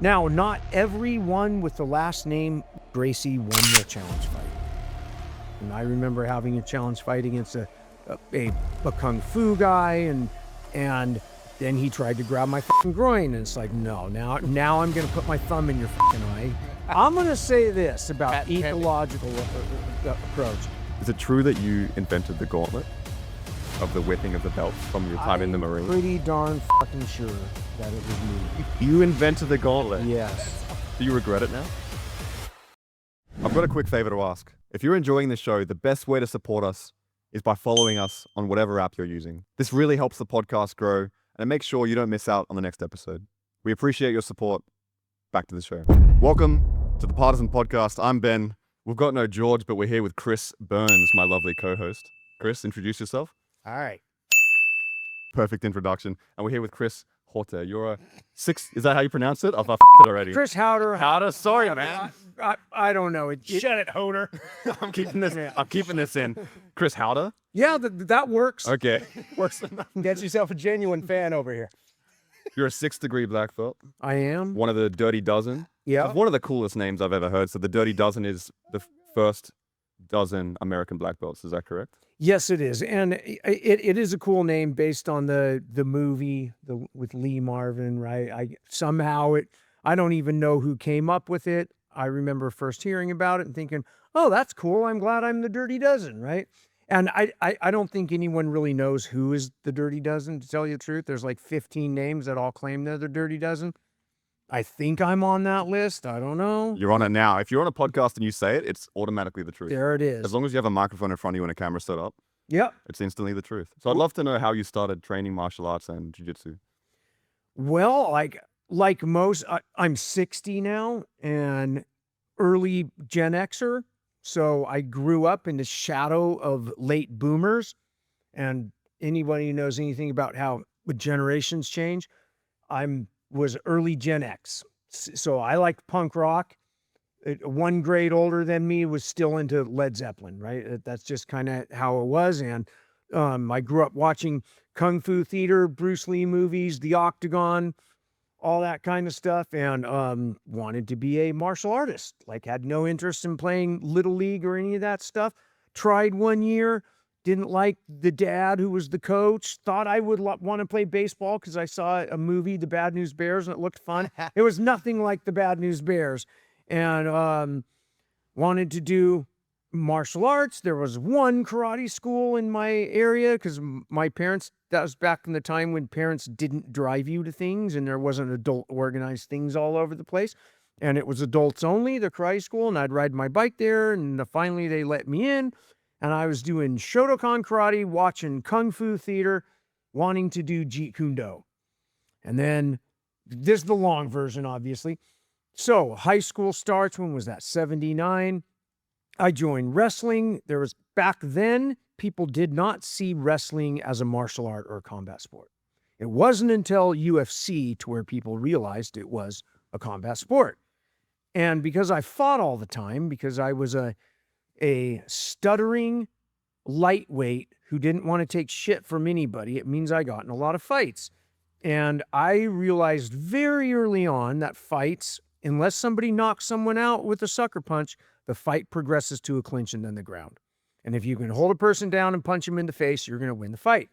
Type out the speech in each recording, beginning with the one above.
Now, not everyone with the last name Gracie won their challenge fight. And I remember having a challenge fight against a kung fu guy, and then he tried to grab my fucking groin, and it's like, no, now I'm gonna put my thumb in your fucking eye. I'm gonna say this about ecological approach. Is it true that you invented the gauntlet of the whipping of the belts from your time in the Marines? I'm pretty darn fucking sure that it was me. You invented the gauntlet? Yes. Do you regret it now? I've got a quick favor to ask. If you're enjoying the show, the best way to support us is by following us on whatever app you're using. This really helps the podcast grow, and it makes sure you don't miss out on the next episode. We appreciate your support. Back to the show. Welcome to the Partizan Podcast. I'm Ben. We've got no George, but we're here with Chris Burns, my lovely co-host. Chris, introduce yourself. All right. Perfect introduction. And we're here with Chris Haueter. You're a six. Is that how you pronounce it? I've it already. Chris Haueter. Haueter. Sorry, man. I don't know. Shut it, Haueter. I'm keeping this in. Chris Haueter. Yeah, that works. Okay. Works. Get yourself a genuine fan over here. You're a 6th degree black belt. I am. One of the Dirty Dozen. Yeah. One of the coolest names I've ever heard. So the Dirty Dozen is the first dozen American black belts. Is that correct? Yes, it is, and it is a cool name based on the movie with Lee Marvin, right? I don't even know who came up with it. I remember first hearing about it and thinking, oh, that's cool. I'm glad I'm the Dirty Dozen, right? And I don't think anyone really knows who is the Dirty Dozen, to tell you the truth. There's like 15 names that all claim they're the Dirty Dozen. I think I'm on that list. I don't know. You're on it now. If you're on a podcast and you say it, it's automatically the truth. There it is. As long as you have a microphone in front of you and a camera set up, yep, it's instantly the truth. So I'd love to know how you started training martial arts and jiu-jitsu. Well, like most, I'm 60 now and early Gen Xer. So I grew up in the shadow of late boomers. And anybody who knows anything about how generations change, was early Gen X. So I liked punk rock. One grade older than me was still into Led Zeppelin, right? That's just kind of how it was. And I grew up watching Kung Fu theater, Bruce Lee movies, The Octagon, all that kind of stuff, and wanted to be a martial artist. Like, had no interest in playing Little League or any of that stuff. Tried one year, didn't like the dad who was the coach. Thought I would want to play baseball because I saw a movie, The Bad News Bears, and it looked fun. It was nothing like The Bad News Bears. And wanted to do martial arts. There was one karate school in my area because my parents, that was back in the time when parents didn't drive you to things and there wasn't adult organized things all over the place. And it was adults only, the karate school, and I'd ride my bike there, and finally they let me in. And I was doing Shotokan karate, watching Kung Fu theater, wanting to do Jeet Kune Do. And then, this is the long version, obviously. So, high school starts, when was that? 79. I joined wrestling. Back then, people did not see wrestling as a martial art or a combat sport. It wasn't until UFC to where people realized it was a combat sport. And because I fought all the time, because I was a stuttering lightweight who didn't want to take shit from anybody, it means I got in a lot of fights. And I realized very early on that fights, unless somebody knocks someone out with a sucker punch, the fight progresses to a clinch and then the ground. And if you can hold a person down and punch him in the face, you're going to win the fight.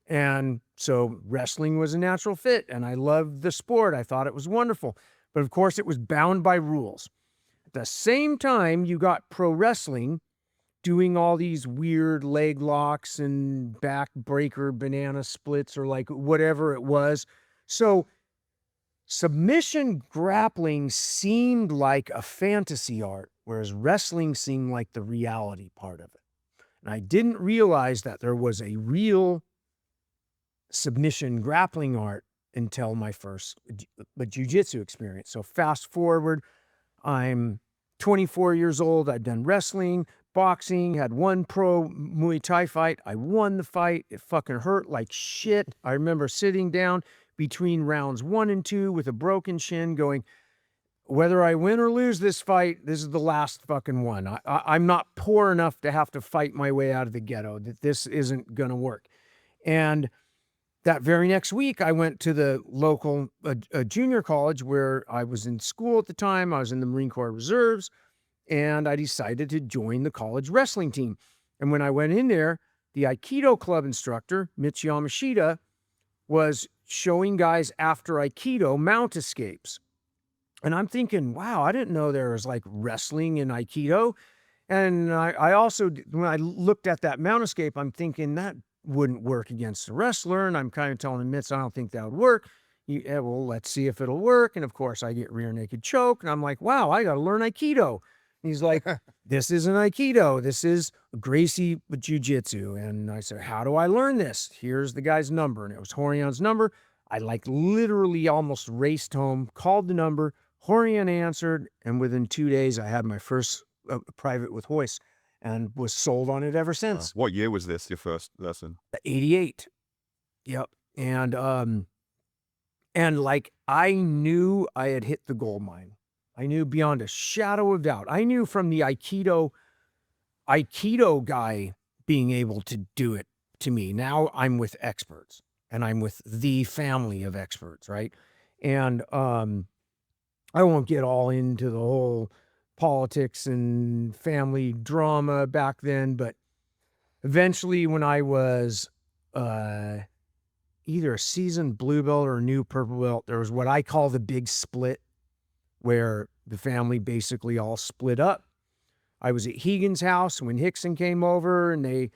And so wrestling was a natural fit, and I loved the sport. I thought it was wonderful. But of course, it was bound by rules. At the same time, you got pro wrestling doing all these weird leg locks and back breaker banana splits or like whatever it was. So submission grappling seemed like a fantasy art, whereas wrestling seemed like the reality part of it. And I didn't realize that there was a real submission grappling art until my first jiu-jitsu experience. So fast forward, I'm 24 years old. I've done wrestling, boxing, had one pro Muay Thai fight. I won the fight. It fucking hurt like shit. I remember sitting down between rounds 1 and 2 with a broken shin going, whether I win or lose this fight, this is the last fucking one. I'm not poor enough to have to fight my way out of the ghetto, that this isn't going to work. And that very next week, I went to the local junior college where I was in school at the time. I was in the Marine Corps Reserves, and I decided to join the college wrestling team. And when I went in there, the Aikido club instructor, Mitch Yamashita, was showing guys after Aikido mount escapes. And I'm thinking, wow, I didn't know there was like wrestling in Aikido. And I also, when I looked at that mount escape, I'm thinking that wouldn't work against a wrestler. And I'm kind of telling Mitch, I don't think that would work. Yeah, well, let's see if it'll work. And of course, I get rear naked choke. And I'm like, wow, I got to learn Aikido. And he's like, this isn't Aikido. This is Gracie Jiu-Jitsu. And I said, how do I learn this? Here's the guy's number. And it was Horian's number. I like literally almost raced home, called the number. Horian answered. And within 2 days, I had my first private with Hoist and was sold on it ever since. What year was this, your first lesson? 88. Yep. And like, I knew I had hit the gold mine. I knew beyond a shadow of doubt. I knew from the Aikido guy being able to do it to me. Now I'm with experts, and I'm with the family of experts, right? And I won't get all into the whole politics and family drama back then, but eventually when I was either a seasoned blue belt or a new purple belt, there was what I call the big split, where the family basically all split up. I was at Higgins' house when Rickson came over, and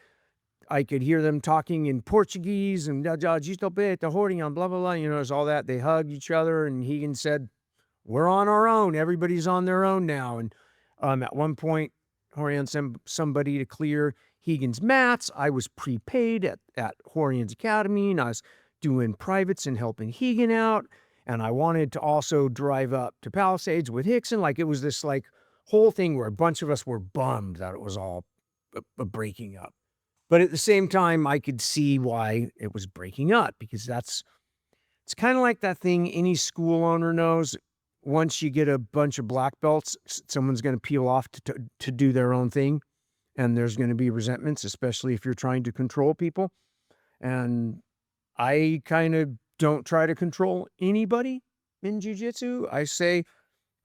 I could hear them talking in Portuguese and blah, blah, blah, you know, there's all that. They hugged each other, and Higgins said, we're on our own. Everybody's on their own now. And at one point, Horian sent somebody to clear Higgins' mats. I was prepaid at Horian's Academy, and I was doing privates and helping Higgin out. And I wanted to also drive up to Palisades with Rickson. Like, it was this like whole thing where a bunch of us were bummed that it was all a breaking up. But at the same time, I could see why it was breaking up, because it's kind of like that thing any school owner knows. Once you get a bunch of black belts, someone's going to peel off to do their own thing. And there's going to be resentments, especially if you're trying to control people. And I kind of don't try to control anybody in jiu-jitsu. I say,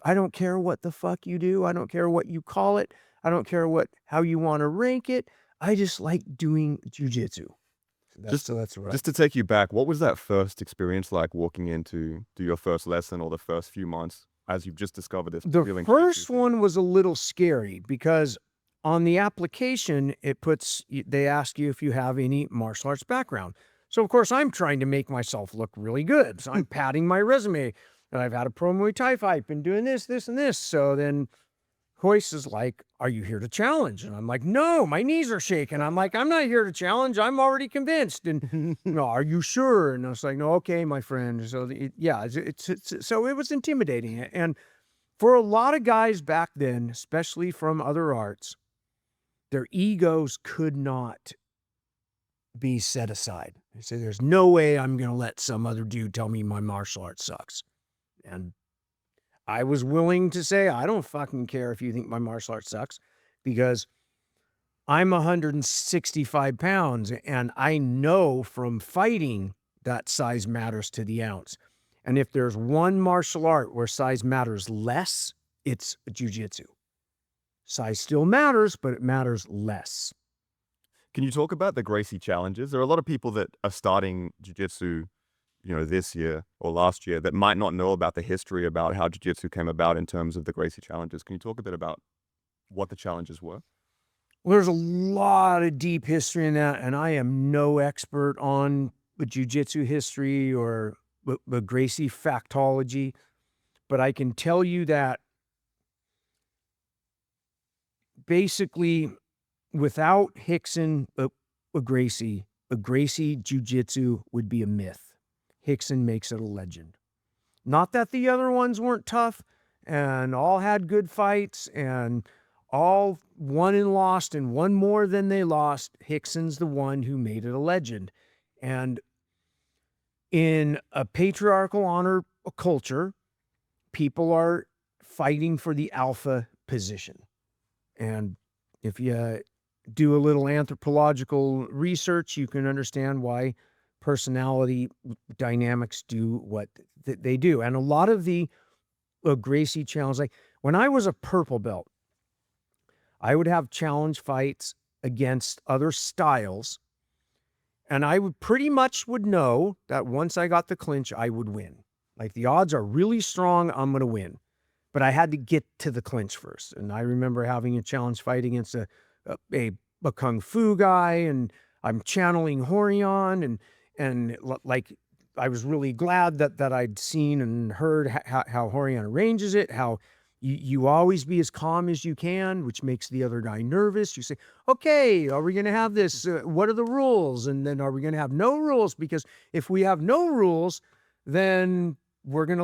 I don't care what the fuck you do. I don't care what you call it. I don't care how you want to rank it. I just like doing jiu-jitsu. Just to take you back, what was that first experience like walking into your first lesson or the first few months as you've just discovered this? The first one was a little scary because on the application, they ask you if you have any martial arts background. So, of course, I'm trying to make myself look really good. So I'm padding my resume. And I've had a pro Muay Thai fight, been doing this, this, and this. So then Hoist is like, are you here to challenge? And I'm like, no, my knees are shaking. I'm like, I'm not here to challenge. I'm already convinced. And no, are you sure? And I was like, no, okay, my friend. So so it was intimidating. And for a lot of guys back then, especially from other arts, their egos could not be set aside. They say, there's no way I'm going to let some other dude tell me my martial art sucks. And I was willing to say, I don't fucking care if you think my martial art sucks, because I'm 165 pounds and I know from fighting that size matters to the ounce. And if there's one martial art where size matters less, it's jiu-jitsu. Size still matters, but it matters less. Can you talk about the Gracie Challenges? There are a lot of people that are starting jiu-jitsu, this year or last year that might not know about the history about how jiu-jitsu came about in terms of the Gracie Challenges. Can you talk a bit about what the challenges were? Well, there's a lot of deep history in that, and I am no expert on the jiu-jitsu history or the Gracie factology, but I can tell you that basically without Rickson, a Gracie jiu-jitsu would be a myth. Rickson makes it a legend. Not that the other ones weren't tough and all had good fights and all won and lost and won more than they lost. Rickson's the one who made it a legend. And in a patriarchal honor culture, people are fighting for the alpha position. And if you do a little anthropological research, you can understand why personality dynamics do what they do. And a lot of the Gracie challenge, like when I was a purple belt, I would have challenge fights against other styles. And I would pretty much would know that once I got the clinch, I would win. Like the odds are really strong, I'm going to win. But I had to get to the clinch first. And I remember having a challenge fight against a kung fu guy, and I'm channeling Horion, and like I was really glad that I'd seen and heard how Horion arranges it, how you always be as calm as you can, which makes the other guy nervous. You say, okay, are we going to have this? What are the rules? And then are we going to have no rules? Because if we have no rules, then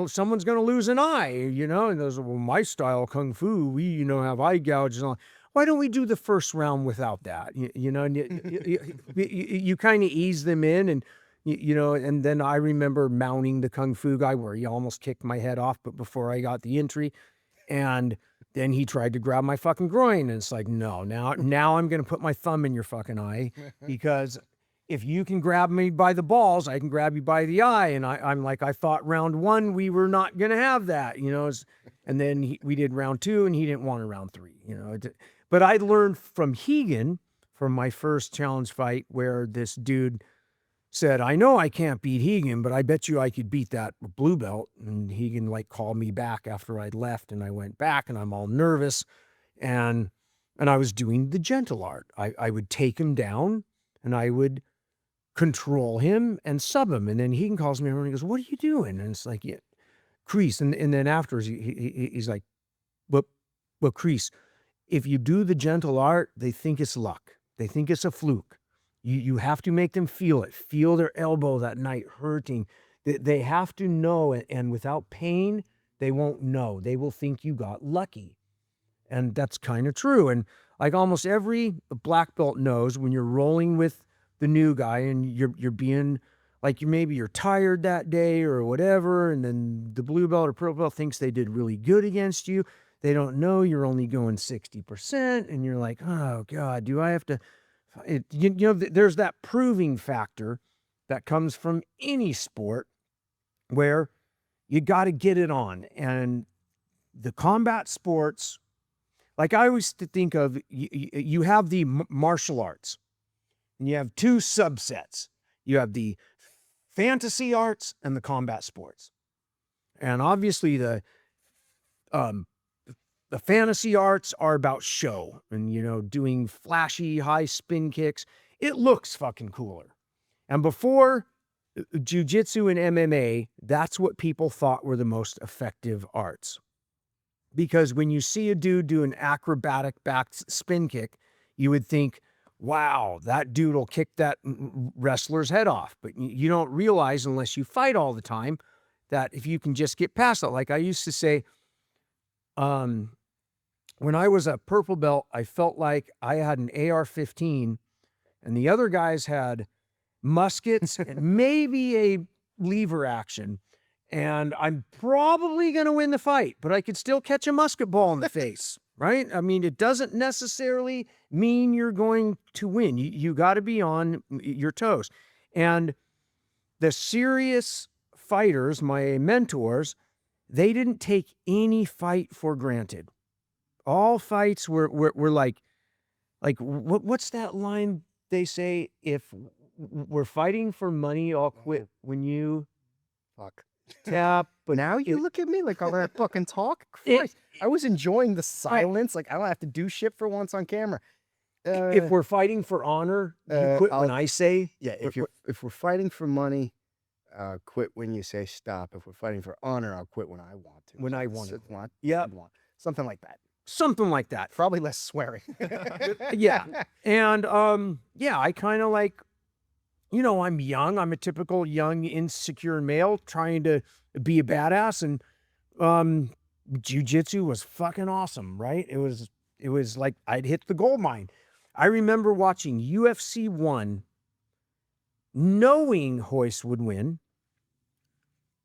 someone's going to lose an eye, you know? And those, well, my style, Kung Fu, we, you know, have eye gouges and all. Why don't we do the first round without that? You know, and you kind of ease them in, and you know, and then I remember mounting the Kung Fu guy where he almost kicked my head off, but before I got the entry. And then he tried to grab my fucking groin, and it's like, no, now I'm going to put my thumb in your fucking eye, because if you can grab me by the balls, I can grab you by the eye. And I'm like, I thought round one, we were not going to have that, you know? And then we did round two, and he didn't want a round three, you know? But I learned from Hegan, from my first challenge fight, where this dude said, I know I can't beat Hegan, but I bet you I could beat that blue belt. And Hegan like called me back after I'd left, and I went back, and I'm all nervous. And I was doing the gentle art. I would take him down, and I would control him and sub him. And then Hegan calls me over and he goes, what are you doing? And it's like, yeah, Crease. And then afterwards, he's like, well, Crease, if you do the gentle art, they think it's luck. They think it's a fluke. You have to make them feel it. Feel their elbow that night hurting. They have to know it. And without pain, they won't know. They will think you got lucky. And that's kind of true. And like almost every black belt knows, when you're rolling with the new guy and you're being like, maybe you're tired that day or whatever, and then the blue belt or purple belt thinks they did really good against you. They don't know you're only going 60%, and you're like, oh God, do I have to? You know, there's that proving factor that comes from any sport where you got to get it on. And the combat sports, like I always think of, you have the martial arts, and you have two subsets. You have the fantasy arts and the combat sports. And obviously the fantasy arts are about show and, you know, doing flashy high spin kicks. It looks fucking cooler. And before jiu-jitsu and MMA, that's what people thought were the most effective arts. Because when you see a dude do an acrobatic back spin kick, you would think, wow, that dude will kick that wrestler's head off. But you don't realize, unless you fight all the time, that if you can just get past that. Like I used to say, when I was a purple belt, I felt like I had an AR-15 and the other guys had muskets and maybe a lever action. And I'm probably going to win the fight, but I could still catch a musket ball in the face, right? I mean, it doesn't necessarily mean you're going to win. You got to be on your toes. And the serious fighters, my mentors, they didn't take any fight for granted. All fights were like what's that line they say? If we're fighting for money, I'll quit when you tap. But Now you look at me like all that fucking talk. Christ, I was enjoying the silence. Like I don't have to do shit for once on camera. If we're fighting for honor, you quit when I say. Yeah, if we're fighting for money, quit when you say stop. If we're fighting for honor, I'll quit when I want to. When I want to. Yeah, something like that. Something like that. Probably less swearing. Yeah. And yeah, I kind of like, you know, I'm young. I'm a typical young, insecure male trying to be a badass. And jiu-jitsu was fucking awesome, right? It was like I'd hit the gold mine. I remember watching UFC 1, knowing Hoist would win,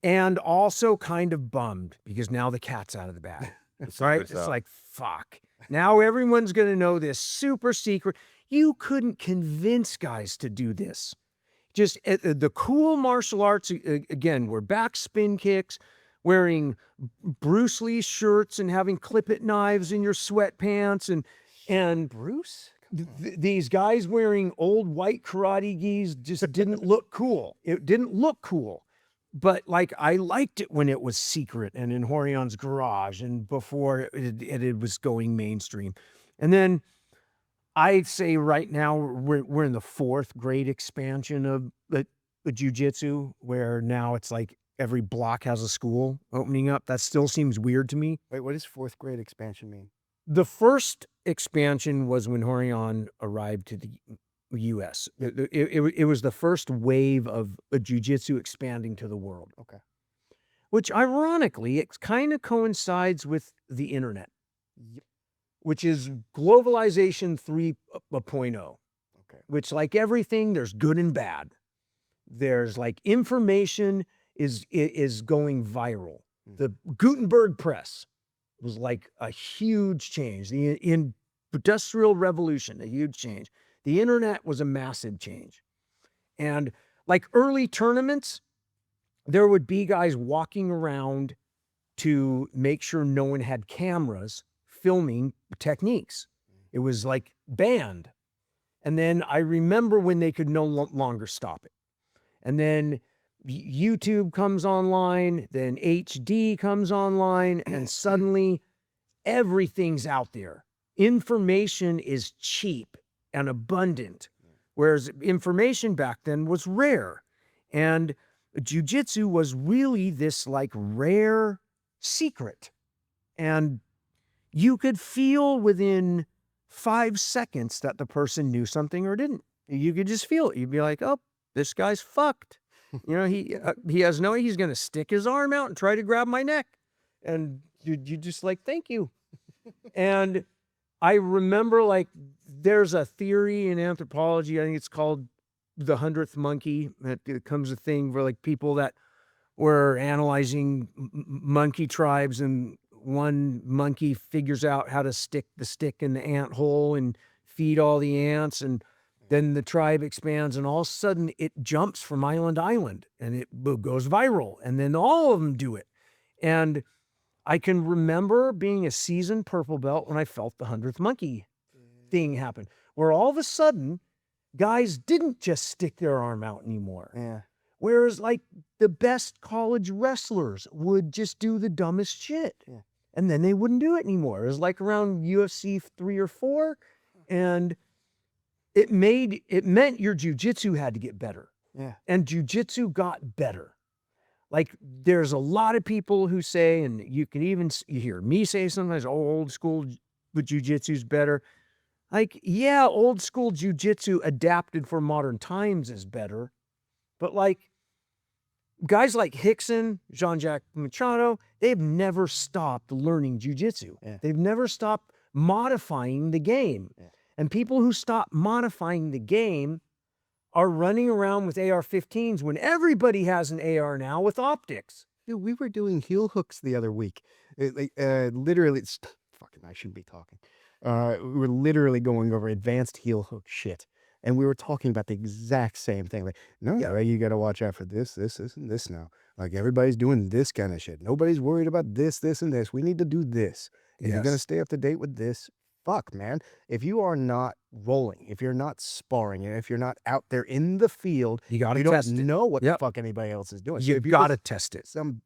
and also kind of bummed because now the cat's out of the bag. Right? It's like, fuck. Now everyone's going to know this super secret. You couldn't convince guys to do this. just the cool martial arts, again, were back spin kicks, wearing Bruce Lee shirts and having clip-it knives in your sweatpants, and Bruce? these guys wearing old white karate gis just didn't look cool. It didn't look cool. But like, I liked it when it was secret and in Horion's garage and before it was going mainstream. And then I'd say right now we're in the 4th grade expansion of the jiu-jitsu, where now it's like every block has a school opening up. That still seems weird to me. Wait, what does 4th grade expansion mean? The first expansion was when Horion arrived to the U.S. It was the first wave of jiu-jitsu expanding to the world. Okay. Which ironically, it kind of coincides with the internet. Yep. Which is globalization 3.0. Okay. Which, like everything, there's good and bad. There's like information is going viral. The Gutenberg press was like a huge change. The industrial revolution, a huge change. The internet was a massive change. And like early tournaments, there would be guys walking around to make sure no one had cameras filming techniques. It was like banned. And then I remember when they could no longer stop it. And then YouTube comes online, then HD comes online, and suddenly everything's out there. Information is cheap and abundant, whereas information back then was rare. And jiu-jitsu was really this like rare secret. And you could feel within 5 seconds that the person knew something or didn't. You could just feel it. You'd be like, oh, this guy's fucked. You know, he has no way he's going to stick his arm out and try to grab my neck. And you just like, thank you. And I remember like there's a theory in anthropology, I think it's called the 100th monkey. It comes a thing where like people that were analyzing monkey tribes, and one monkey figures out how to stick the stick in the ant hole and feed all the ants, and then the tribe expands, and all of a sudden it jumps from island to island and it goes viral, and then all of them do it. And I can remember being a seasoned purple belt when I felt the 100th monkey thing happen, where all of a sudden guys didn't just stick their arm out anymore. Yeah. Whereas like the best college wrestlers would just do the dumbest shit. Yeah. And then they wouldn't do it anymore. It was like around UFC 3 or 4. And it meant your jiu-jitsu had to get better. Yeah. And jiu-jitsu got better. Like there's a lot of people who say, and you can even you hear me say sometimes, oh, old school jiu-jitsu is better. Like, yeah, old school jiu-jitsu adapted for modern times is better. But like guys like Rickson, Jean-Jacques Machado, they've never stopped learning jiu-jitsu. Yeah. They've never stopped modifying the game. Yeah. And people who stop modifying the game are running around with AR-15s when everybody has an AR now with optics. Dude, we were doing heel hooks the other week. Literally, fucking, I shouldn't be talking. We were literally going over advanced heel hook shit. And we were talking about the exact same thing. Like, no, yeah, you got to watch out for this, and this now. Like, everybody's doing this kind of shit. Nobody's worried about this, and this. We need to do this. If you're going to stay up to date with this, fuck, man. If you are not rolling, if you're not sparring, and if you're not out there in the field, You got to you test don't it. know what Yep. the fuck anybody else is doing. So You if got to just test it. some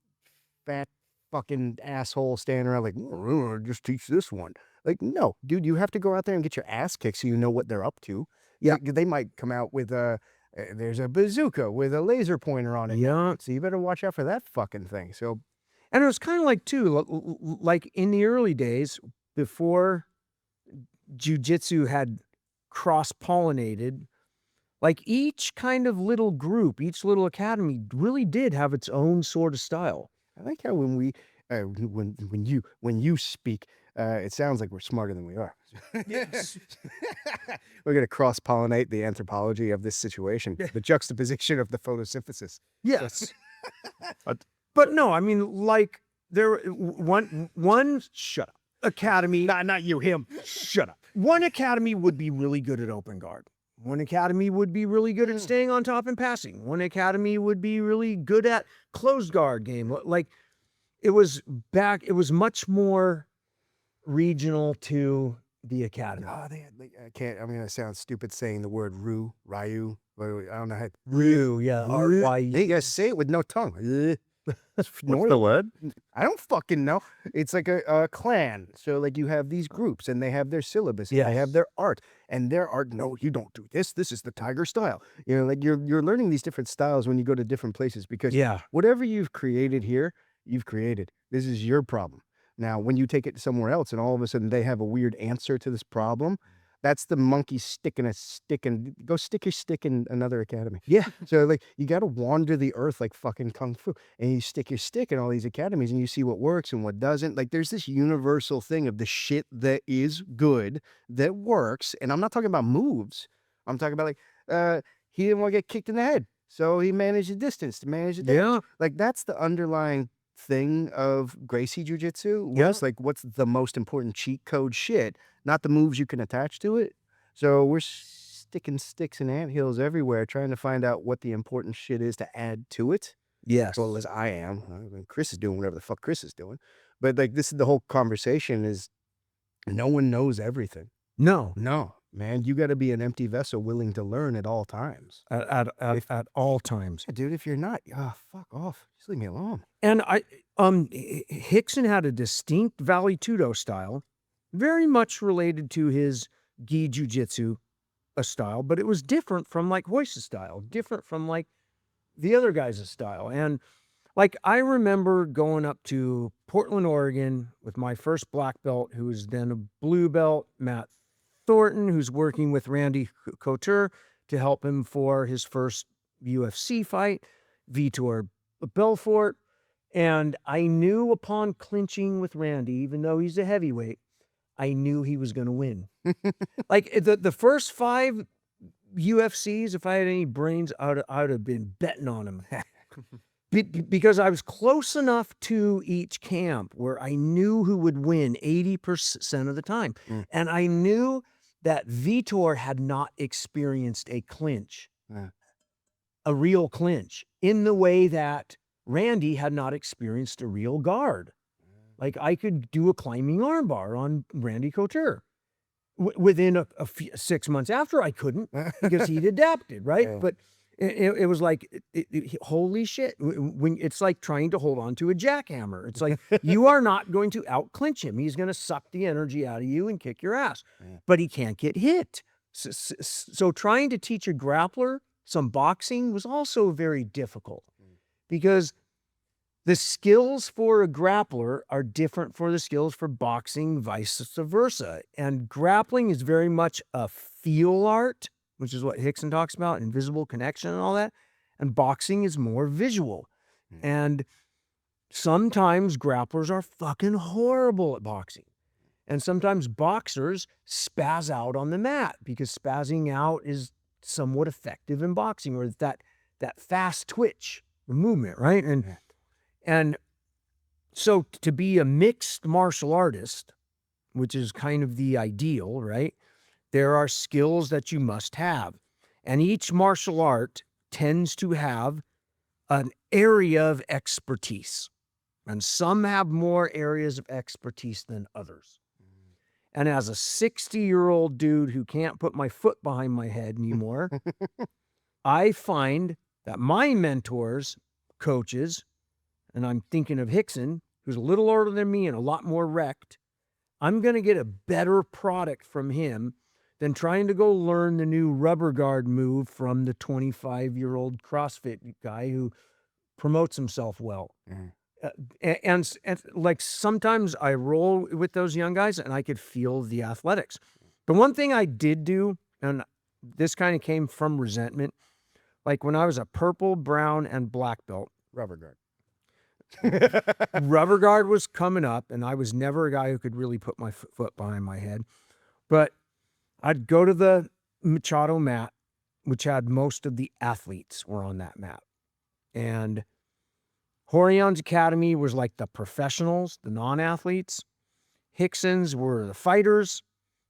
fat fucking asshole standing around like, "Oh, just teach this one." Like, no, dude, you have to go out there and get your ass kicked so you know what they're up to. Yeah. They might come out with there's a bazooka with a laser pointer on it. Yeah. So you better watch out for that fucking thing. So, And it was kind of like, too, like in the early days, before jiu-jitsu had cross-pollinated, like each kind of little group, each little academy really did have its own sort of style. I like how when we when you speak, it sounds like we're smarter than we are. Yes. We're gonna cross-pollinate the anthropology of this situation, the juxtaposition of the photosynthesis. Yes. But no, I mean, like there one shut up academy. Not you, him. Shut up. One academy would be really good at open guard. One academy would be really good at staying on top and passing. One academy would be really good at closed guard game. Like it was much more regional to the academy. Oh, they had, like, I'm gonna sound stupid saying the word Ryu. I don't know how. Ryu, yeah. R-Y-U. You guys say it with no tongue. What's the word? I don't fucking know. It's like a clan. So like you have these groups and they have their syllabus. Yeah. They have their art. And their art, no, you don't do this. This is the tiger style. You know, like you're learning these different styles when you go to different places because whatever you've created here, you've created. This is your problem. Now, when you take it somewhere else and all of a sudden they have a weird answer to this problem, that's the monkey sticking a stick and go stick your stick in another academy. Yeah. So like you got to wander the earth like fucking kung fu and you stick your stick in all these academies and you see what works and what doesn't. Like there's this universal thing of the shit that is good, that works. And I'm not talking about moves. I'm talking about like, he didn't want to get kicked in the head. So he managed the distance to manage the damage. Yeah. Like that's the underlying thing of Gracie Jiu-Jitsu. Yes. Like what's the most important cheat code shit, not the moves you can attach to it. So we're sticking sticks and anthills everywhere trying to find out what the important shit is to add to it. Yes. Well, as I am. I mean, Chris is doing whatever the fuck Chris is doing. But like this is the whole conversation is no one knows everything. No, man, you got to be an empty vessel willing to learn at all times. At all times. Yeah, dude, if you're not, fuck off. Just leave me alone. And Rickson had a distinct Vale Tudo style, very much related to his gi jiu-jitsu style, but it was different from like Royce's style, different from like the other guys' style. And like I remember going up to Portland, Oregon with my first black belt, who was then a blue belt, Matt Thornton, who's working with Randy Couture to help him for his first UFC fight, Vitor Belfort. And I knew upon clinching with Randy, even though he's a heavyweight, I knew he was going to win. Like the first 5 UFCs, if I had any brains, I would have been betting on him. Because I was close enough to each camp where I knew who would win 80% of the time. And I knew that Vitor had not experienced a clinch, a real clinch, in the way that Randy had not experienced a real guard. Like I could do a climbing armbar on Randy Couture. Within a few, 6 months after, I couldn't because he'd adapted, right? Yeah. But it was like, holy shit. When it's like trying to hold on to a jackhammer. It's like, you are not going to out-clinch him. He's going to suck the energy out of you and kick your ass. Yeah. But he can't get hit. So trying to teach a grappler some boxing was also very difficult because the skills for a grappler are different for the skills for boxing, vice versa. And grappling is very much a feel art, which is what Rickson talks about, invisible connection and all that. And boxing is more visual. And sometimes grapplers are fucking horrible at boxing. And sometimes boxers spaz out on the mat because spazzing out is somewhat effective in boxing, or that fast twitch, the movement, right? And so to be a mixed martial artist, which is kind of the ideal, right? There are skills that you must have. And each martial art tends to have an area of expertise. And some have more areas of expertise than others. And as a 60-year-old dude who can't put my foot behind my head anymore, I find that my mentors, coaches, and I'm thinking of Rickson, who's a little older than me and a lot more wrecked, I'm going to get a better product from him than trying to go learn the new rubber guard move from the 25-year-old CrossFit guy who promotes himself well. And like sometimes I roll with those young guys and I could feel the athletics. The one thing I did do, and this kind of came from resentment, like when I was a purple, brown, and black belt, Rubber guard. Rubber guard was coming up, and I was never a guy who could really put my foot behind my head. But I'd go to the Machado mat, which had most of the athletes were on that mat. And Horion's Academy was like the professionals, the non-athletes. Rickson's were the fighters.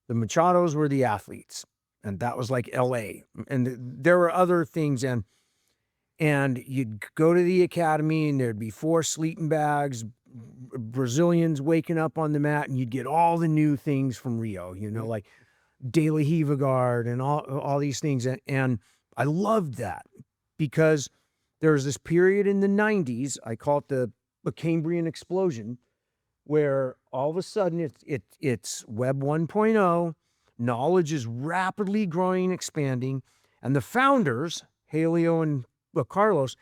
The Machados were the athletes. and that was like LA. And there were other things, and you'd go to the academy and there'd be 4 sleeping bags, Brazilians waking up on the mat, and you'd get all the new things from Rio, like De La Riva guard and all these things. And I loved that because there was this period in the 90s, I call it the Cambrian explosion, where all of a sudden it's Web 1.0, knowledge is rapidly growing and expanding, and the founders, Helio and Carlos,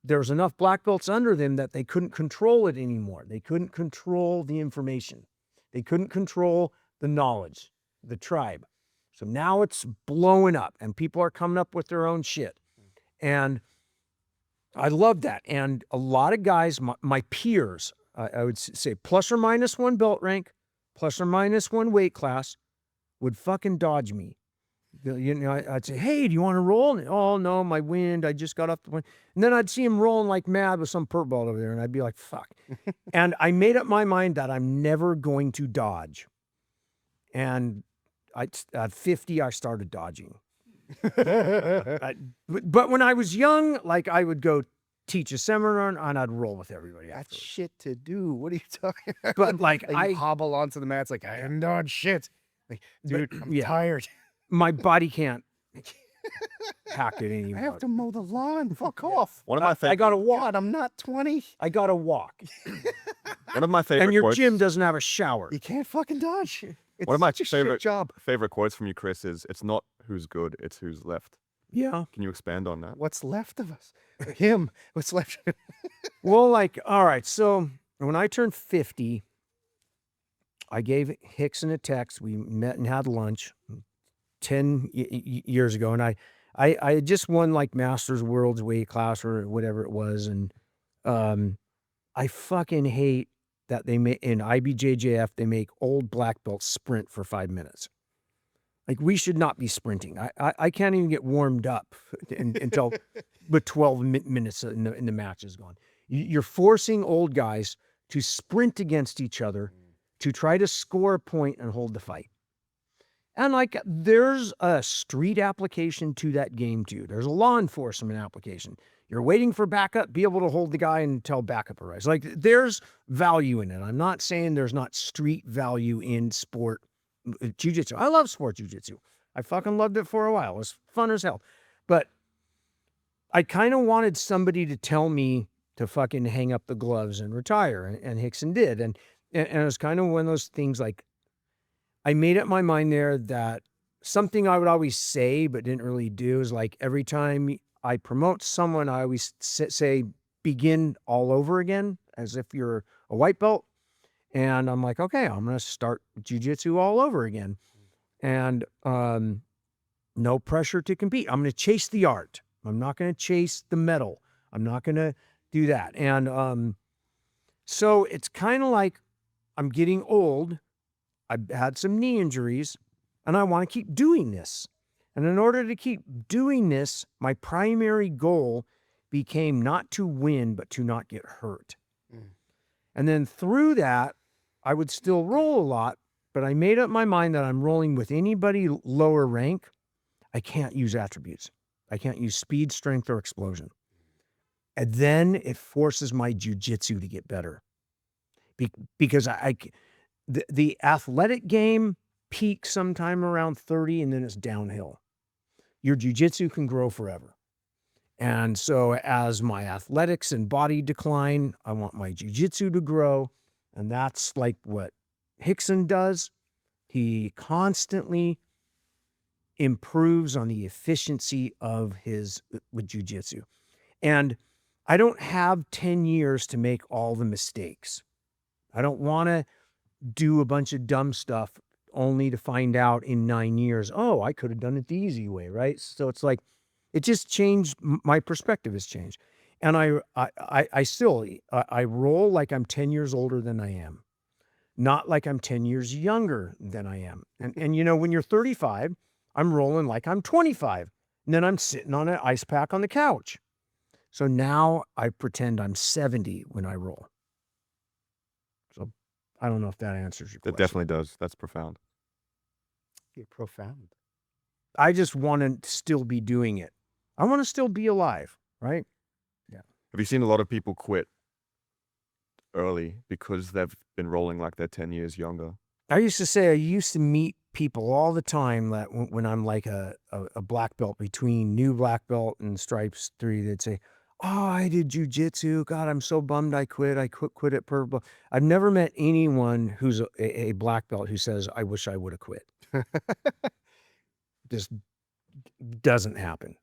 there was enough black belts under them that they couldn't control it anymore. They couldn't control the information. They couldn't control the knowledge, the tribe. So now it's blowing up and people are coming up with their own shit. And I love that. And a lot of guys, my peers, I would say plus or minus 1 belt rank, plus or minus 1 weight class, would fucking dodge me. I'd say, hey, do you want to roll? And, oh, no, my wind. I just got off the wind. And then I'd see him rolling like mad with some purple belt over there. And I'd be like, fuck. And I made up my mind that I'm never going to dodge. And at 50, I started dodging. But when I was young, like I would go teach a seminar and I'd roll with everybody. That's shit to do. What are you talking about? But like I hobble onto the mats like I am dodge shit. Like, dude, I'm tired. My body can't hack it anymore. I have to mow the lawn. Fuck off. One of my favorite. I got to walk. God, I'm not 20. I got to walk. One of my favorite. And your quotes, gym doesn't have a shower. You can't fucking dodge. It's one of my a shit job. favorite quotes from you, Chris, is "It's not who's good, it's who's left." Yeah. Can you expand on that? What's left of us? Him. What's left? Well, like, all right. So when I turned 50, I gave Rickson a text. We met and had lunch 10 years ago. And I had just won like Masters World's weight class or whatever it was. And I fucking hate that they make in IBJJF, they make old black belts sprint for 5 minutes. Like we should not be sprinting. I can't even get warmed up until but 12 minutes in the match is gone. You're forcing old guys to sprint against each other to try to score a point and hold the fight. And like there's a street application to that game too. There's a law enforcement application. You're waiting for backup, be able to hold the guy until backup arrives. Like there's value in it. I'm not saying there's not street value in sport jiu-jitsu. I love sport jiu-jitsu. I fucking loved it for a while. It was fun as hell. But I kind of wanted somebody to tell me to fucking hang up the gloves and retire. And Rickson did. And it was kind of one of those things like I made up my mind there that something I would always say but didn't really do is like every time I promote someone, I always say begin all over again as if you're a white belt. And I'm like, okay, I'm going to start jiu-jitsu all over again. And no pressure to compete. I'm going to chase the art. I'm not going to chase the medal. I'm not going to do that. And so it's kind of like I'm getting old. I've had some knee injuries, and I want to keep doing this. And in order to keep doing this, my primary goal became not to win, but to not get hurt. And then through that, I would still roll a lot, but I made up my mind that I'm rolling with anybody lower rank. I can't use attributes. I can't use speed, strength, or explosion. And then it forces my jiu-jitsu to get better. Because the athletic game peaks sometime around 30 and then it's downhill. Your jiu-jitsu can grow forever. And so as my athletics and body decline, I want my jiu-jitsu to grow. And that's like what Rickson does. He constantly improves on the efficiency of his with jiu-jitsu. And I don't have 10 years to make all the mistakes. I don't want to do a bunch of dumb stuff only to find out in 9 years, oh, I could have done it the easy way, right? So it's like, it just changed, my perspective has changed. And I still roll like I'm 10 years older than I am, not like I'm 10 years younger than I am. And you know, when you're 35, I'm rolling like I'm 25. And then I'm sitting on an ice pack on the couch. So now I pretend I'm 70 when I roll. So I don't know if that answers your question. It definitely does. That's profound. You're profound. I just want to still be doing it. I want to still be alive, right? Have you seen a lot of people quit early because they've been rolling like they're 10 years younger? I used to say I used to meet people all the time that when I'm like a black belt, between new black belt and stripes 3, they'd say, "Oh, I did jujitsu. God, I'm so bummed I quit. I quit at purple." I've never met anyone who's a black belt who says, "I wish I would have quit." Just doesn't happen.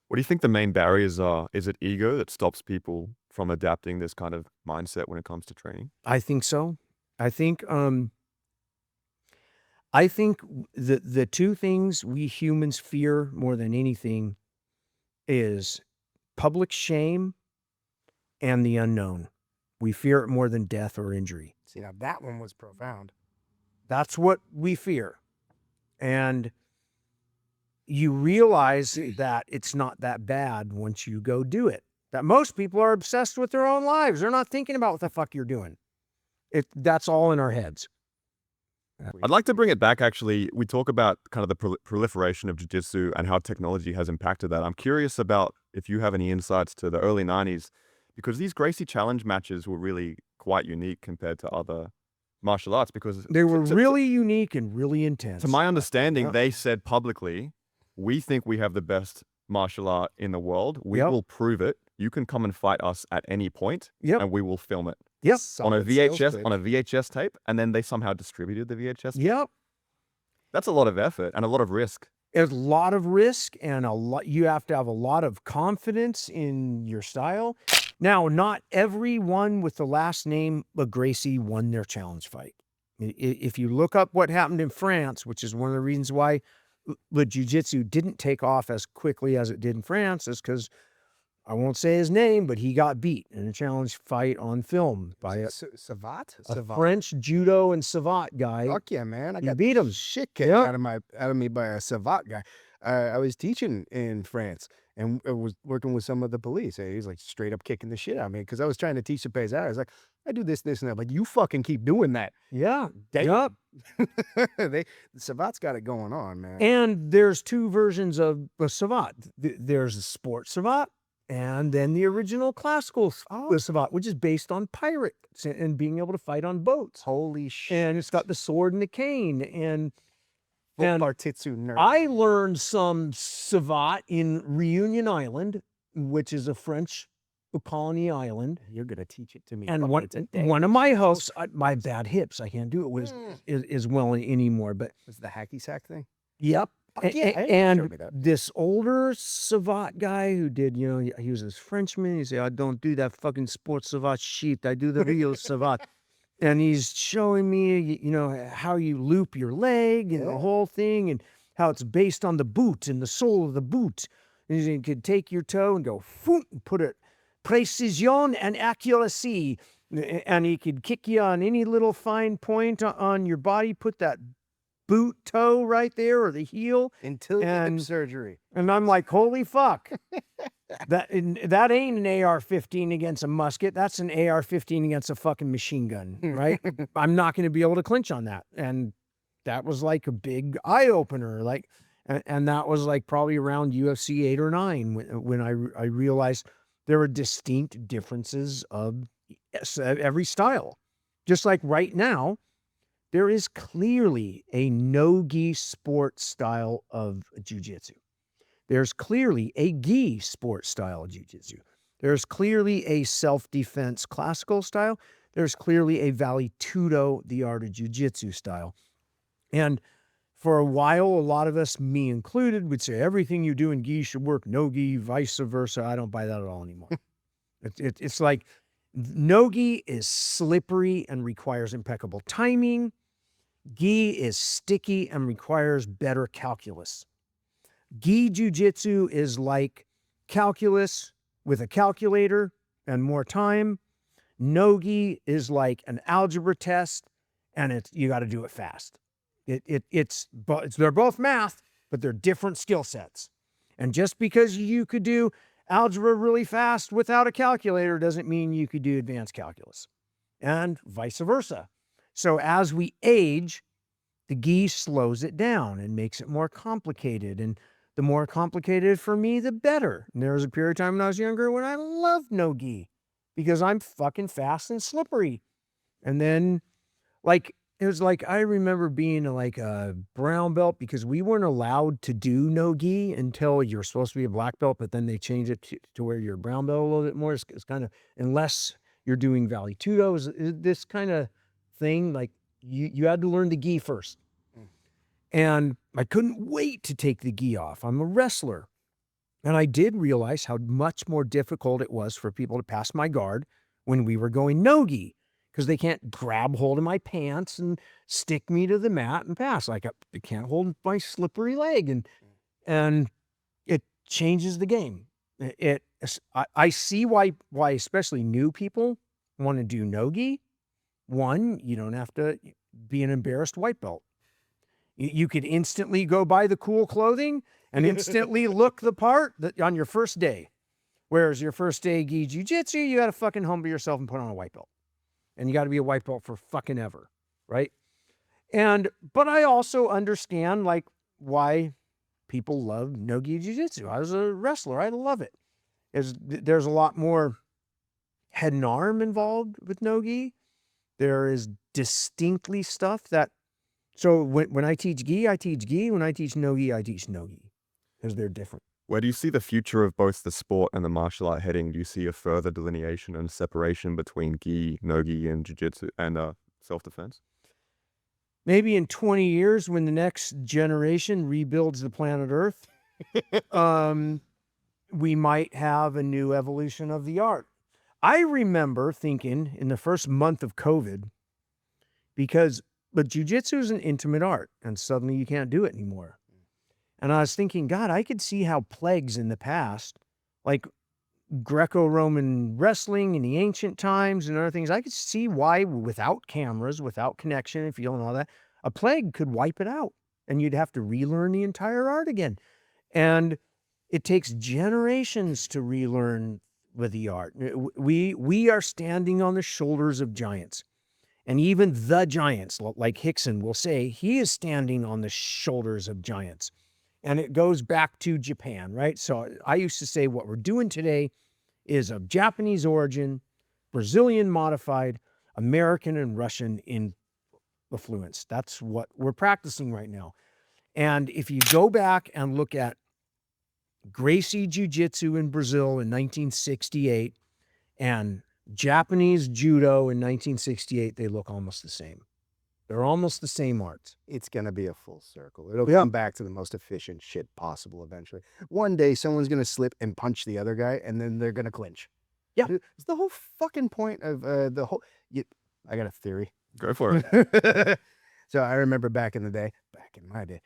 What do you think the main barriers are? Is it ego that stops people from adapting this kind of mindset when it comes to training? I think so. I think the two things we humans fear more than anything is public shame and the unknown. We fear it more than death or injury. See, now that one was profound. That's what we fear. And you realize that it's not that bad once you go do it. That most people are obsessed with their own lives. They're not thinking about what the fuck you're doing. That's all in our heads. I'd like to bring it back, actually. We talk about kind of the proliferation of jiu-jitsu and how technology has impacted that. I'm curious about if you have any insights to the early 90s, because these Gracie Challenge matches were really quite unique compared to other martial arts, because they were really unique and really intense. To my understanding, they said publicly, "We think we have the best martial art in the world. We will prove it. You can come and fight us at any point, and we will film it." Yep. On a VHS tape, and then they somehow distributed the VHS tape. Yep. That's a lot of effort and a lot of risk. There's a lot of risk and you have to have a lot of confidence in your style. Now, not everyone with the last name of Gracie won their challenge fight. If you look up what happened in France, which is one of the reasons why the jiu-jitsu didn't take off as quickly as it did in France, is because, I won't say his name, but he got beat in a challenge fight on film by a French judo and Savate guy. Fuck yeah, man! I got beat him. Shit kicked out of me by a Savate guy. I was teaching in France and I was working with some of the police. And he's like straight up kicking the shit out of me because I was trying to teach the paisano. I was like, I do this, and that. Like, you fucking keep doing that. Yeah. Yep. The Savate's got it going on, man. And there's two versions of a Savate. There's a sport Savate, and then the original classical Savate, which is based on pirates and being able to fight on boats. Holy shit. And it's got the sword and the cane. And Partizan nerd. I learned some Savate in Reunion Island, which is a French colony island. You're going to teach it to me. And one of my hosts, my bad hips, I can't do it as well anymore. But was the hacky sack thing? Yep. And this older Savate guy who did, he was this Frenchman. He said, "I don't do that fucking sports Savate shit. I do the real Savate." And he's showing me, how you loop your leg and the whole thing, and how it's based on the boot and the sole of the boot. And you could take your toe and go, and put it, precision and accuracy. And he could kick you on any little fine point on your body, put that boot toe right there or the heel. Until hip surgery. And I'm like, holy fuck. That ain't an AR-15 against a musket. That's an AR-15 against a fucking machine gun, right? I'm not going to be able to clinch on that. And that was like a big eye-opener. And that was like probably around UFC 8 or 9 when I realized there were distinct differences of every style. Just like right now, there is clearly a no-gi sport style of jiu-jitsu. There's clearly a gi sport style of jiu-jitsu. There's clearly a self-defense classical style. There's clearly a Vale Tudo, the art of jiu-jitsu style. And for a while, a lot of us, me included, would say everything you do in gi should work no-gi, vice versa. I don't buy that at all anymore. It's like no-gi is slippery and requires impeccable timing. Gi is sticky and requires better calculus. Gi jiu-jitsu is like calculus with a calculator and more time. No-gi is like an algebra test, and you got to do it fast. They're both math, but they're different skill sets. And just because you could do algebra really fast without a calculator doesn't mean you could do advanced calculus, and vice versa. So as we age, The gi slows it down and makes it more complicated. And the more complicated for me, the better. And there was a period of time when I was younger when I loved no gi because I'm fucking fast and slippery. And then, like, it was like, I remember being like a brown belt because we weren't allowed to do no gi until you're supposed to be a black belt, but then they changed it to where you're a brown belt a little bit more. It's kind of, unless you're doing Valley Tudos, this kind of thing, like you had to learn the gi first. And I couldn't wait to take the gi off. I'm a wrestler. And I did realize how much more difficult it was for people to pass my guard when we were going no gi, because they can't grab hold of my pants and stick me to the mat and pass. Like, they can't hold my slippery leg, and it changes the game. I see why especially new people want to do no gi. One, you don't have to be an embarrassed white belt. You could instantly go buy the cool clothing and instantly look the part on your first day. Whereas your first day gi jiu-jitsu, you got to fucking humble yourself and put on a white belt. And you got to be a white belt for fucking ever, right? But I also understand, like, why people love no-gi jiu-jitsu. I was a wrestler. I love it. There's a lot more head and arm involved with no-gi. There is distinctly stuff that, so when I teach gi, I teach gi. When I teach no-gi, I teach no-gi, because they're different. Where do you see the future of both the sport and the martial art heading? Do you see a further delineation and separation between gi, no-gi, and jiu-jitsu and self-defense? Maybe in 20 years, when the next generation rebuilds the planet Earth, we might have a new evolution of the art. I remember thinking in the first month of COVID, but jiu-jitsu is an intimate art, and suddenly you can't do it anymore. And I was thinking, God, I could see how plagues in the past, like Greco-Roman wrestling in the ancient times and other things, I could see why without cameras, without connection, if you don't know that, a plague could wipe it out and you'd have to relearn the entire art again. And it takes generations to relearn with the art. We are standing on the shoulders of giants. And even the giants, like Rickson, will say he is standing on the shoulders of giants. And it goes back to Japan, right? So I used to say what we're doing today is of Japanese origin, Brazilian modified, American and Russian influence. That's what we're practicing right now. And if you go back and look at Gracie Jiu-Jitsu in Brazil in 1968 and Japanese Judo in 1968, they look almost the same. They're almost the same arts. It's going to be a full circle. It'll come back to the most efficient shit possible eventually. One day, someone's going to slip and punch the other guy, and then they're going to clinch. Yeah. It's the whole fucking point of the whole... I got a theory. Go for it. So I remember back in my day,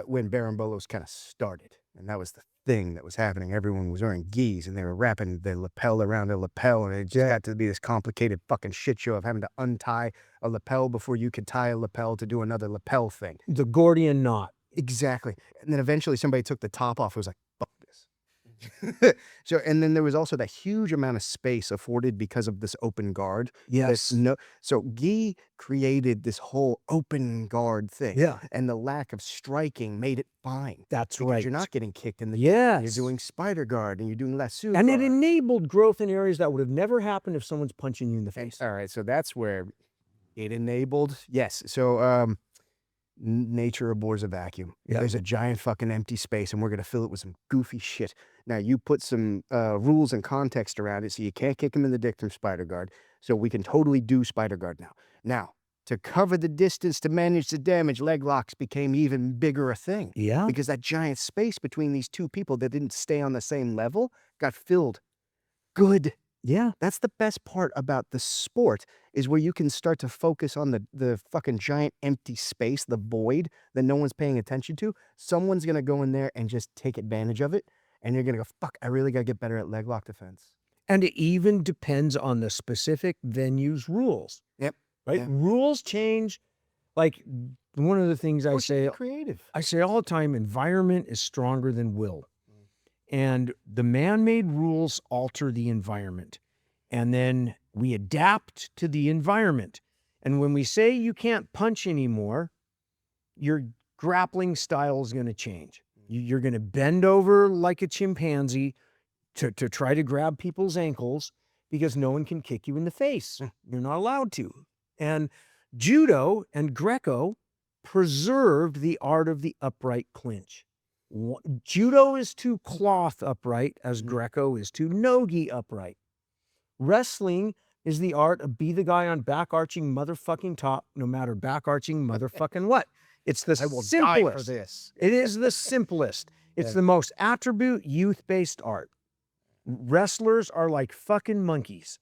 when Barambolos kind of started, and that was the thing that was happening. Everyone was wearing gis, and they were wrapping the lapel around a lapel, and it just had to be this complicated fucking shit show of having to untie a lapel before you could tie a lapel to do another lapel thing. The Gordian knot. Exactly. And then eventually somebody took the top off. It was like, fuck this. So, and then there was also that huge amount of space afforded because of this open guard. Yes. So gi created this whole open guard thing. Yeah. And the lack of striking made it fine. That's because right. You're not getting kicked in the Yes. You're doing spider guard and you're doing lasso And guard. it enabled growth in areas that would have never happened if someone's punching you in the face. All right. So that's where it enabled. Yes. So nature abhors a vacuum. Yeah. There's a giant fucking empty space and we're going to fill it with some goofy shit. Now, you put some rules and context around it so you can't kick him in the dick through spider guard. So we can totally do spider guard now. Now, to cover the distance to manage the damage, leg locks became even bigger a thing. Yeah. Because that giant space between these two people that didn't stay on the same level got filled. Good. Yeah. That's the best part about the sport, is where you can start to focus on the fucking giant empty space, the void that no one's paying attention to. Someone's going to go in there and just take advantage of it. And you're going to go, fuck, I really got to get better at leg lock defense. And it even depends on the specific venue's rules. Yep. Right? Yeah. Rules change. Like, one of the things I say all the time, environment is stronger than will. And the man-made rules alter the environment. And then we adapt to the environment. And when we say you can't punch anymore, your grappling style is going to change. You're going to bend over like a chimpanzee to try to grab people's ankles because no one can kick you in the face. You're not allowed to. And judo and Greco preserved the art of the upright clinch. Judo is to cloth upright as Greco is to nogi upright. Wrestling is the art of be the guy on back arching motherfucking top, no matter back arching motherfucking what. It's the I will simplest. die for this. It is the simplest. It's the most attribute youth-based art. Wrestlers are like fucking monkeys.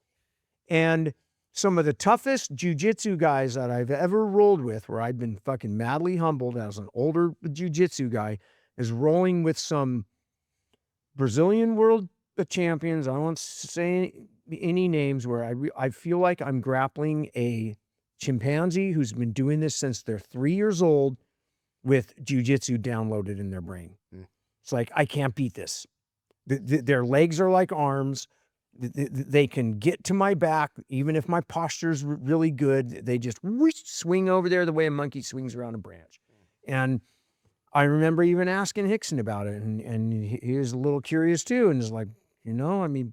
And some of the toughest jiu-jitsu guys that I've ever rolled with, where I've been fucking madly humbled as an older jiu-jitsu guy, is rolling with some Brazilian world champions. I won't say any names, where I feel like I'm grappling a chimpanzee who's been doing this since they're 3 years old with jiu-jitsu downloaded in their brain. It's like, I can't beat this. Their legs are like arms. They can get to my back, even if my posture's really good. They just swing over there the way a monkey swings around a branch. And I remember even asking Rickson about it, and he was a little curious too, and is like, you know, I mean,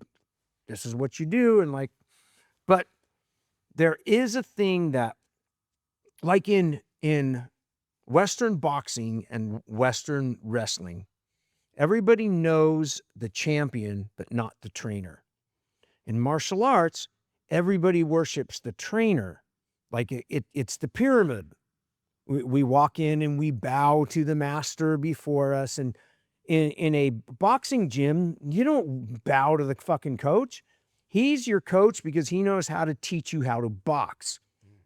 this is what you do, and like, but there is a thing that, like in Western boxing and Western wrestling, everybody knows the champion, but not the trainer. In martial arts, everybody worships the trainer. Like it's the pyramid. We walk in and we bow to the master before us. And in a boxing gym, you don't bow to the fucking coach. He's your coach because he knows how to teach you how to box.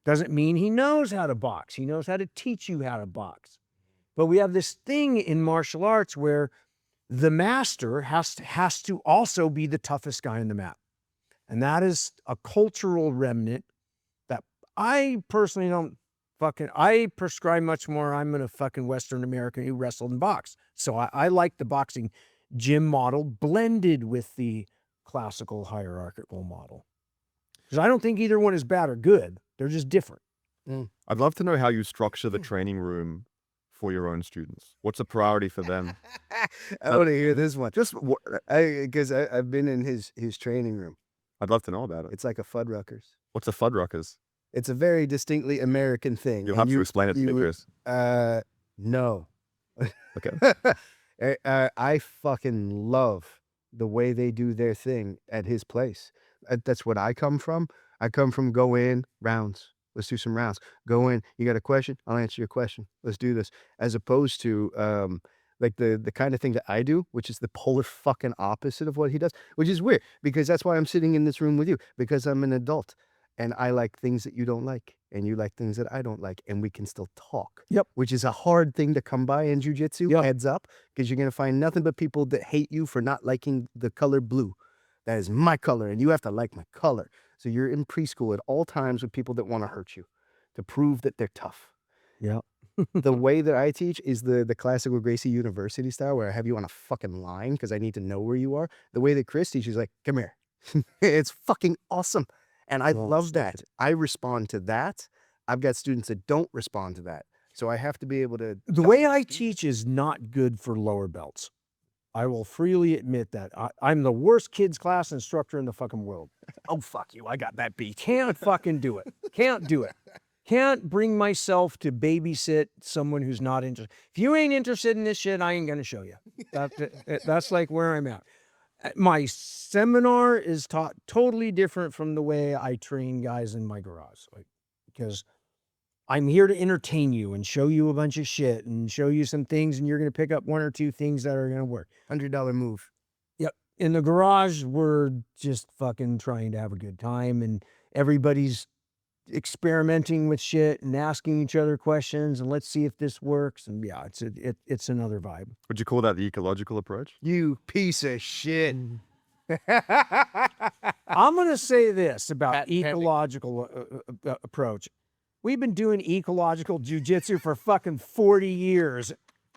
Doesn't mean he knows how to box. He knows how to teach you how to box. But we have this thing in martial arts where the master has to also be the toughest guy on the mat. And that is a cultural remnant that I personally don't I prescribe much more. I'm a fucking Western American who wrestled and boxed. So I like the boxing gym model blended with the classical hierarchical model. Because I don't think either one is bad or good. They're just different. I'd love to know how you structure the training room for your own students. What's a priority for them? I want to hear this one. Just because I've been in his training room. I'd love to know about it. It's like a Fuddruckers. What's a Fuddruckers? It's a very distinctly American thing. You'll have to explain it to me, Chris. No. Okay. I fucking love the way they do their thing at his place. That's what I come from. I come from go in, rounds. Let's do some rounds. Go in. You got a question? I'll answer your question. Let's do this. As opposed to like the kind of thing that I do, which is the polar fucking opposite of what he does, which is weird because that's why I'm sitting in this room with you, because I'm an adult and I like things that you don't like and you like things that I don't like, and we can still talk. Yep. Which is a hard thing to come by in jiu-jitsu. Yep. Heads up, because you're going to find nothing but people that hate you for not liking the color blue. That is my color and you have to like my color. So you're in preschool at all times with people that want to hurt you to prove that they're tough. Yeah. The way that I teach is the classical Gracie University style, where I have you on a fucking line because I need to know where you are. The way that Chris teaches, like, come here. It's fucking awesome. And I love that. I respond to that. I've got students that don't respond to that. So I have to be able to... The way I teach is not good for lower belts. I will freely admit that. I'm the worst kids class instructor in the fucking world. Oh, fuck you. I got that beat. Can't fucking do it. Can't do it. Can't bring myself to babysit someone who's not interested. If you ain't interested in this shit, I ain't going to show you. That's like where I'm at. My seminar is taught totally different from the way I train guys in my garage. Like, because I'm here to entertain you and show you a bunch of shit and show you some things, and you're going to pick up one or two things that are going to work. $100 move. Yep. In the garage, we're just fucking trying to have a good time, and everybody's experimenting with shit and asking each other questions, and let's see if this works. And yeah, it's another vibe. Would you call that the ecological approach? You piece of shit. I'm going to say this about ecological approach. We've been doing ecological jiu-jitsu for fucking 40 years.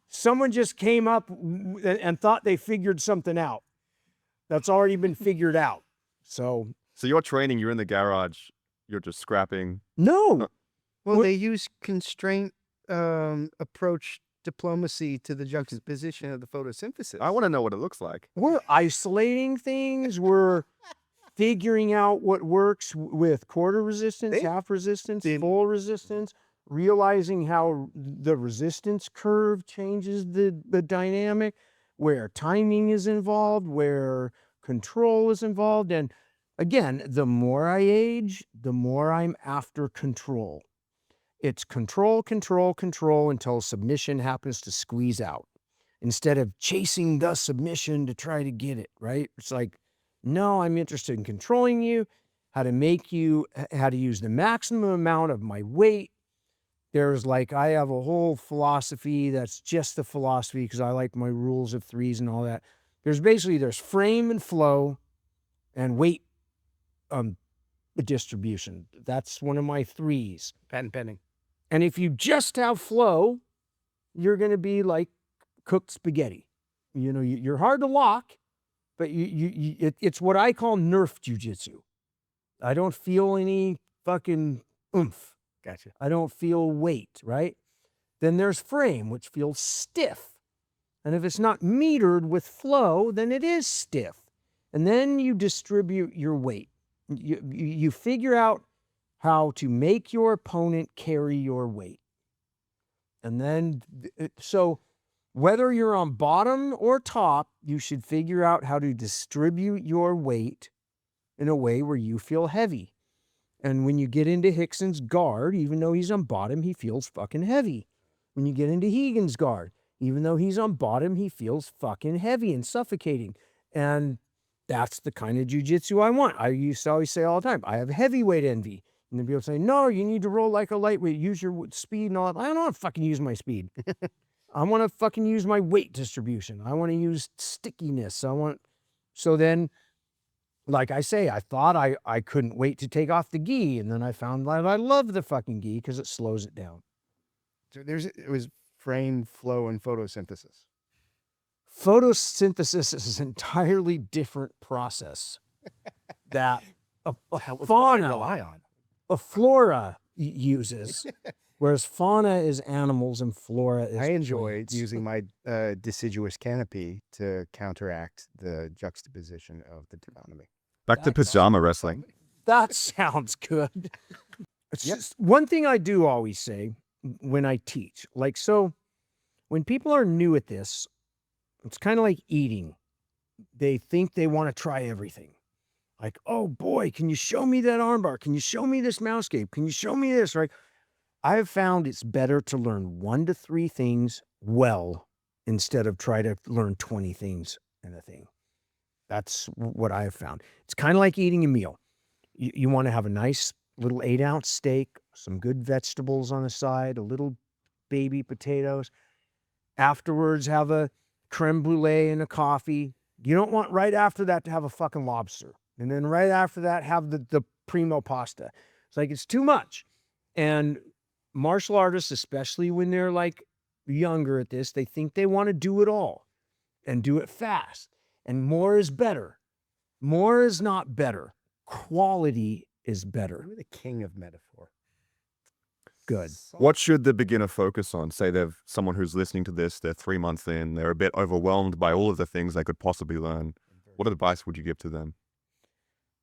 Someone just came up and thought they figured something out. That's already been figured out. So you're training, you're in the garage, you're just scrapping. No. Well, they use constraint approach diplomacy to the juxtaposition of the photosynthesis. I want to know what it looks like. We're isolating things. We're figuring out what works with quarter resistance, half resistance, full resistance, realizing how the resistance curve changes the dynamic, where timing is involved, where control is involved. And again, the more I age, the more I'm after control. It's control, control, control until submission happens to squeeze out. Instead of chasing the submission to try to get it, right? It's like, no, I'm interested in controlling you, how to use the maximum amount of my weight. There's like, I have a whole philosophy that's just the philosophy because I like my rules of threes and all that. There's frame and flow and weight distribution. That's one of my threes. Patent pending. And if you just have flow, you're going to be like cooked spaghetti. You know, you're hard to lock, but it's what I call Nerf jiu-jitsu. I don't feel any fucking oomph. Gotcha. I don't feel weight, right? Then there's frame, which feels stiff. And if it's not metered with flow, then it is stiff. And then you distribute your weight. You figure out how to make your opponent carry your weight. And then, so whether you're on bottom or top, you should figure out how to distribute your weight in a way where you feel heavy. And when you get into Rickson's guard, even though he's on bottom, he feels fucking heavy. When you get into Hagen's guard, even though he's on bottom, he feels fucking heavy and suffocating. And that's the kind of jiu-jitsu I want. I used to always say all the time, I have heavyweight envy. And then people say, no, you need to roll like a lightweight, use your speed and all that. I don't want to fucking use my speed. I want to fucking use my weight distribution. I want to use stickiness. So then, like I say, I thought I couldn't wait to take off the gi. And then I found that I love the fucking gi because it slows it down. So it was frame, flow, and photosynthesis. Photosynthesis is an entirely different process that a flora uses, whereas fauna is animals and flora is I enjoy plants. using my deciduous canopy to counteract the juxtaposition of the dichotomy. Back to pajama wrestling. That sounds good. It's just one thing I do always say when I teach, like, so when people are new at this, it's kind of like eating. They think they want to try everything. Like, oh boy, can you show me that armbar? Can you show me this mouse cape? Can you show me this? Right? I have found it's better to learn 1 to 3 things well instead of try to learn 20 things in a thing. That's what I have found. It's kind of like eating a meal. You want to have a nice little 8-ounce steak, some good vegetables on the side, a little baby potatoes. Afterwards, have a creme brulee and a coffee. You don't want right after that to have a fucking lobster. And then right after that, have the primo pasta. It's like, it's too much. And martial artists, especially when they're like younger at this, they think they want to do it all and do it fast. And more is better. More is not better. Quality is better. You're the king of metaphor. Good. What should the beginner focus on? Say they've someone who's listening to this, they're 3 months in, they're a bit overwhelmed by all of the things they could possibly learn. What advice would you give to them?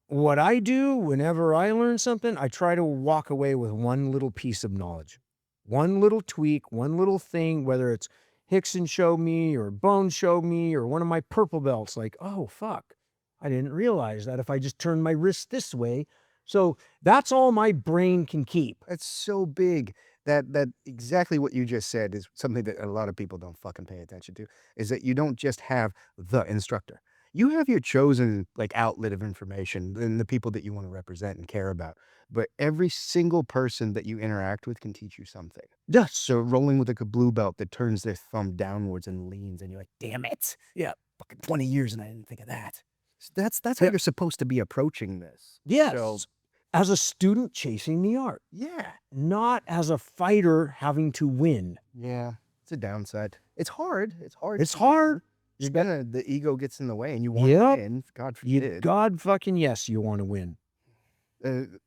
What I do whenever I learn something, I try to walk away with one little piece of knowledge, one little tweak, one little thing, whether it's Rickson showed me or Bone showed me or one of my purple belts, like, oh, fuck, I didn't realize that if I just turn my wrist this way. So that's all my brain can keep. That's so big. That exactly what you just said is something that a lot of people don't fucking pay attention to, is that you don't just have the instructor. You have your chosen like outlet of information and the people that you want to represent and care about. But every single person that you interact with can teach you something. Yes. So rolling with like a blue belt that turns their thumb downwards and leans, and you're like, damn it. Yeah. Fucking 20 years and I didn't think of that. So that's how you're supposed to be approaching this. Yes. So, as a student chasing the art. yeah. Not as a fighter having to win. Yeah. It's a downside. It's hard. It's hard. It's hard. The ego gets in the way and you want Yep. to win. God forbid. God fucking yes, you want to win.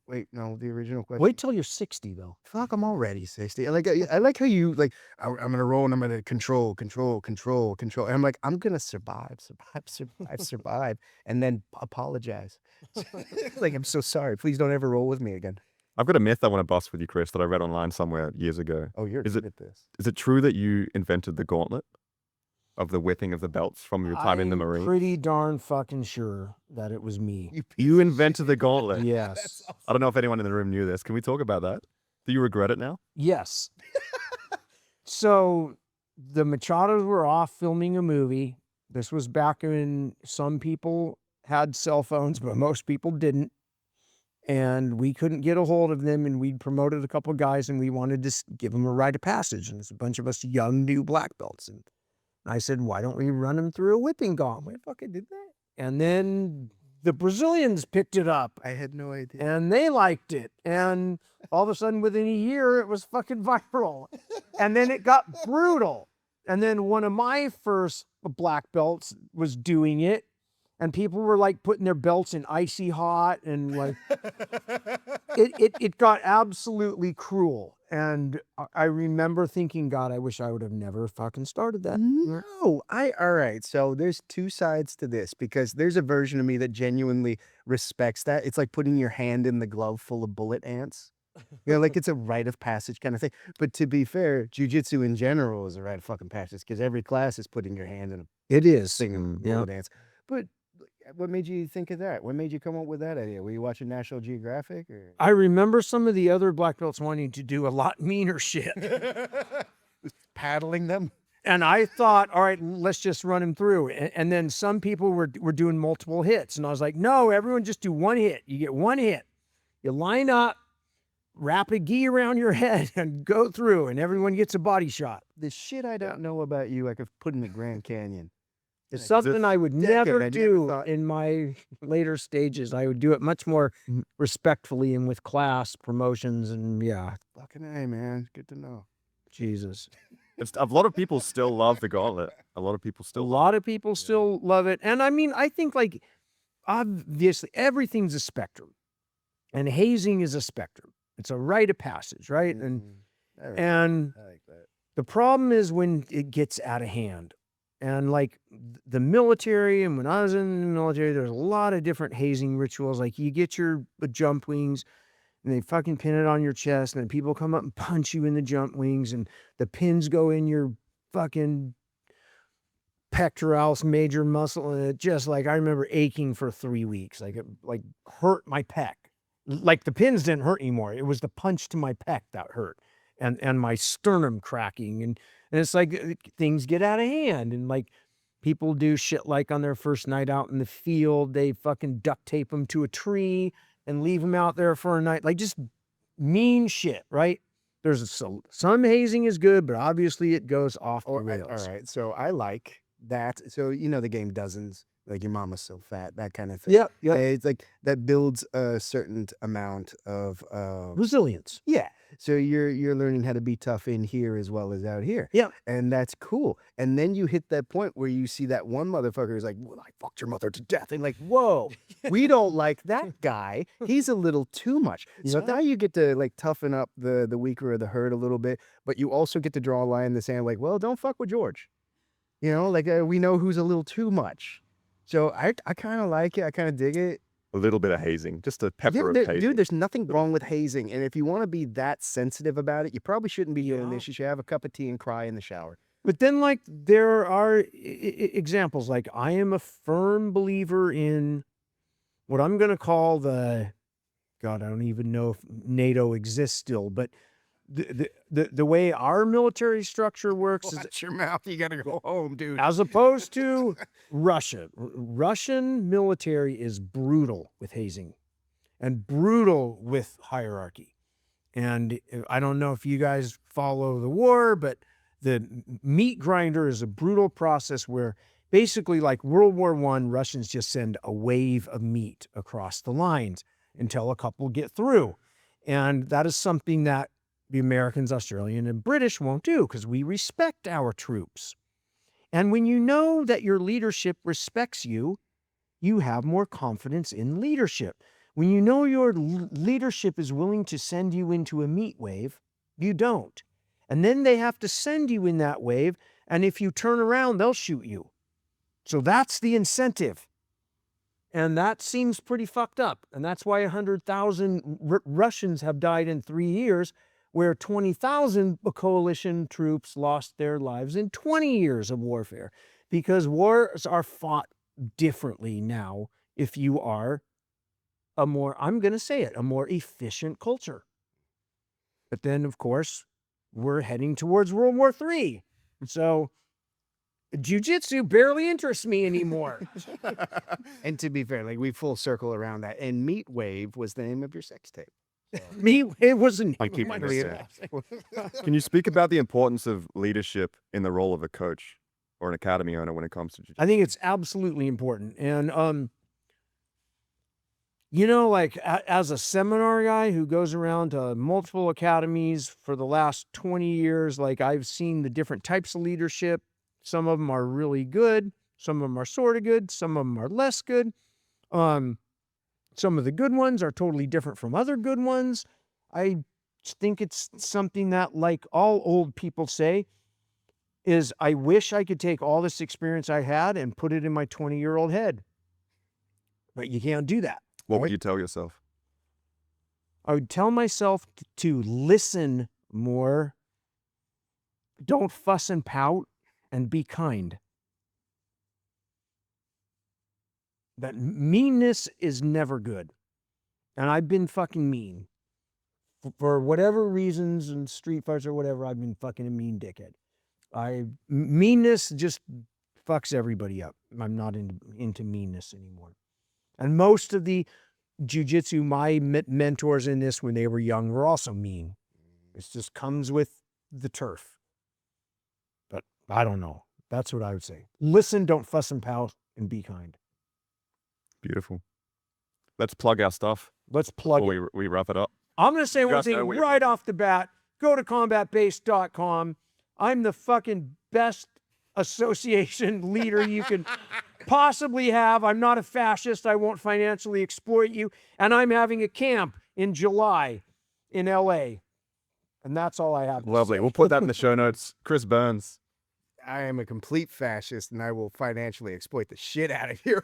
Wait, no, the original question. Wait till you're 60, though. Fuck, I'm already 60. I like how you like. I'm gonna roll and I'm gonna control. And I'm like, I'm gonna survive, and then apologize. Like, I'm so sorry. Please don't ever roll with me again. I've got a myth I want to bust with you, Chris, that I read online somewhere years ago. Oh, you're Is good at this. Is it true that you invented the gauntlet of the whipping of the belts from your time in the I'm Marine? pretty darn fucking sure that it was me. You invented the gauntlet. Yes. I don't know if anyone in the room knew this. Can we talk about that? Do you regret it now? Yes. So the Machados were off filming a movie. This was back when some people had cell phones, but most people didn't. And we couldn't get a hold of them, and we'd promoted a couple of guys, and we wanted to give them a rite of passage. And there's a bunch of us young, new black belts. And I said, why don't we run them through a whipping gauntlet? We fucking did that. And then the Brazilians picked it up. I had no idea. And they liked it. And all of a sudden, within a year, it was fucking viral. And then it got brutal. And then one of my first black belts was doing it. And people were like putting their belts in icy hot, and like it got absolutely cruel. And I remember thinking, God, I wish I would have never fucking started that. No, all right. So there's two sides to this, because there's a version of me that genuinely respects that. It's like putting your hand in the glove full of bullet ants. You know, like it's a rite of passage kind of thing. But to be fair, jiu-jitsu in general is a rite of fucking passage, because every class is putting your hand in a It is. thing of Yeah. bullet ants. But what made you think of that? What made you come up with that idea? Were you watching National Geographic? Or? I remember some of the other black belts wanting to do a lot meaner shit. Paddling them? And I thought, all right, let's just run him through. And then some people were doing multiple hits. And I was like, no, everyone just do one hit. You get one hit. You line up, wrap a gi around your head, and go through. And everyone gets a body shot. The shit I don't know about you, I could put in the Grand Canyon. It's something I would decade, never I never do thought- in my later stages. I would do it much more respectfully and with class promotions. And yeah, Fucking A, man. Good to know. Jesus. A lot of people still love the gauntlet. A lot of people A still lot of people still love it. And I mean, I think like obviously everything's a spectrum, and hazing is a spectrum. It's a rite of passage, right? And All right. and I like that. the problem is when it gets out of hand. And like the military, and when I was in the military, there's a lot of different hazing rituals. Like you get your jump wings, and they fucking pin it on your chest, and then people come up and punch you in the jump wings, and the pins go in your fucking pectoralis major muscle, and it just like, I remember aching for 3 weeks. Like it like hurt my pec. Like the pins didn't hurt anymore. It was the punch to my pec that hurt, and my sternum cracking, and it's like things get out of hand, and like people do shit like on their first night out in the field, they fucking duct tape them to a tree and leave them out there for a night, like just mean shit, right? There's some hazing is good, but obviously it goes off the rails. All right. So I like that. So, you know, the game Dozens, like your mama's so fat, that kind of thing. Yeah, yeah. It's like that builds a certain amount of Resilience. yeah. So you're learning how to be tough in here as well as out here. Yeah. And that's cool. And then you hit that point where you see that one motherfucker who's like, well, I fucked your mother to death. And like, whoa, we don't like that guy. He's a little too much. So Yeah. now you get to like toughen up the weaker of the herd a little bit, but you also get to draw a line in the sand like, well, don't fuck with George. You know, like we know who's a little too much. So I kind of like it. I kind of dig it. a little bit of hazing, just a pepper of Dude, hazing. there's nothing wrong with hazing. And if you want to be that sensitive about it, you probably shouldn't be doing Yeah. this. You should have a cup of tea and cry in the shower. But then, like, there are examples. Like, I am a firm believer in what I'm going to call God, I don't even know if NATO exists still, but the way our military structure works is Watch your mouth. You got to go home, dude. as opposed to Russia. Russian military is brutal with hazing and brutal with hierarchy. And I don't know if you guys follow the war, but the meat grinder is a brutal process where basically, like World War I, Russians just send a wave of meat across the lines until a couple get through. And that is something that the Americans, Australian, and British won't do because we respect our troops. And when you know that your leadership respects you, you have more confidence in leadership. When you know your leadership is willing to send you into a meat wave, you don't. And then they have to send you in that wave, and if you turn around, they'll shoot you. So that's the incentive. And that seems pretty fucked up. And that's why 100,000 Russians have died in 3 years, where 20,000 coalition troops lost their lives in 20 years of warfare. Because wars are fought differently now if you are a more, I'm going to say it, a more efficient culture. But then, of course, we're heading towards World War III. So jiu-jitsu barely interests me anymore. And to be fair, like we full circle around that. And Meat Wave was the name of your sex tape. It wasn't. I'm keeping Really this Can you speak about the importance of leadership in the role of a coach or an academy owner when it comes to jiu-jitsu? I think it's absolutely important. And, you know, like as a seminar guy who goes around to multiple academies for the last 20 years, like I've seen the different types of leadership. Some of them are really good. Some of them are sort of good. Some of them are less good. Some of the good ones are totally different from other good ones. I think it's something that, like all old people say, is I wish I could take all this experience I had and put it in my 20-year-old head. But you can't do that. What would you tell yourself? I would tell myself to listen more, don't fuss and pout, and be kind. That meanness is never good. And I've been fucking mean. For whatever reasons and street fights or whatever, I've been fucking a mean dickhead. Meanness just fucks everybody up. I'm not into meanness anymore. And most of the jiu-jitsu, my mentors in this when they were young were also mean. It just comes with the turf. But I don't know. That's what I would say. Listen, don't fuss and pout, and be kind. Beautiful. Let's plug our stuff Let's plug it. before we wrap it up. I'm going to say You one guys thing know where you're right off the bat. Go to combatbase.com. I'm the fucking best association leader you can possibly have. I'm not a fascist. I won't financially exploit you. And I'm having a camp in July in LA. And that's all I have. Lovely. We'll put that in the show notes. Chris Burns. I am a complete fascist, and I will financially exploit the shit out of you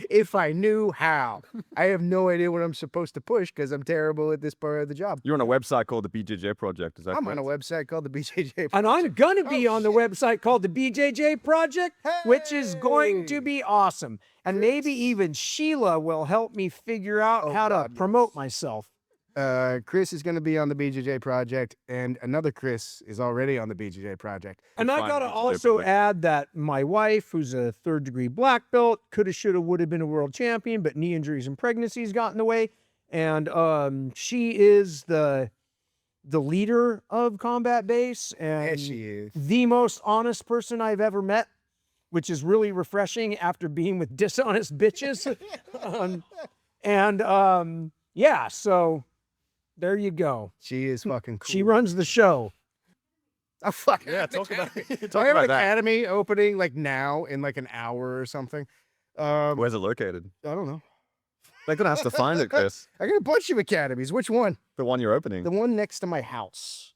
if I knew how. I have no idea what I'm supposed to push because I'm terrible at this part of the job. You're on a website called the BJJ Project. Is that I'm correct? on a website called the BJJ Project. And I'm going to be on the website called the BJJ Project, which is going to be awesome. And maybe even Sheila will help me figure out how to promote myself. Chris is going to be on the BJJ Project, and another Chris is already on the BJJ Project. And I Fine, got to BJJ also Project. add that my wife, who's a third-degree black belt, coulda, shoulda, woulda been a world champion, but knee injuries and pregnancies got in the way. And she is the leader of Combat Base, and Yes, she is. the most honest person I've ever met, which is really refreshing after being with dishonest bitches. Yeah, so there you go. She is fucking cool. She runs the show. Oh, fuck. Yeah, talk about I talk have an about that. academy opening like now in like an hour or something. Where's it located? I don't know. They're gonna have to find it, Chris. I got a bunch of academies. Which one? The one you're opening. The one next to my house.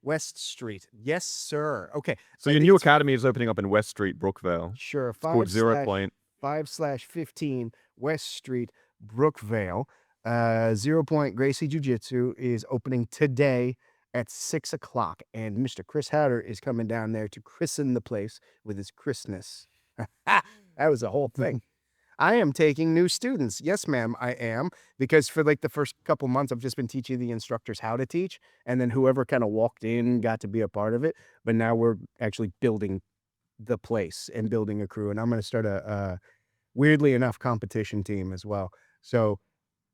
West Street. Yes, sir. Okay. So your new academy is opening up in West Street, Brookvale. Sure. It's called 0 Point. 5/15 West Street, Brookvale. 0 Point Gracie Jiu-Jitsu is opening today at 6 o'clock. And Mr. Chris Haueter is coming down there to christen the place with his Christmas. That was the whole thing. I am taking new students. Yes, ma'am, I am. Because for like the first couple months, I've just been teaching the instructors how to teach. And then whoever kind of walked in got to be a part of it. But now we're actually building the place and building a crew. And I'm going to start a weirdly enough competition team as well. So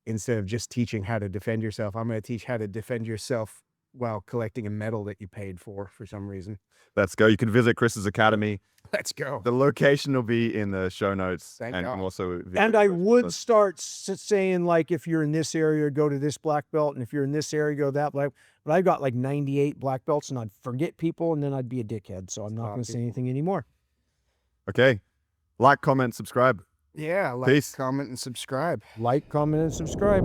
instead of just teaching how to defend yourself, I'm going to teach how to defend yourself while collecting a medal that you paid for some reason. Let's go. You can visit Chris's academy. Let's go. The location will be in the show notes. Thank and God. can also visit And I Chris. would start saying, like, if you're in this area, go to this black belt. And if you're in this area, go that black. But I've got like 98 black belts, and I'd forget people, and then I'd be a dickhead. So I'm not going to say anything anymore. Okay. Like, comment, subscribe. Yeah, like, Peace. comment, and subscribe. Like, comment, and subscribe.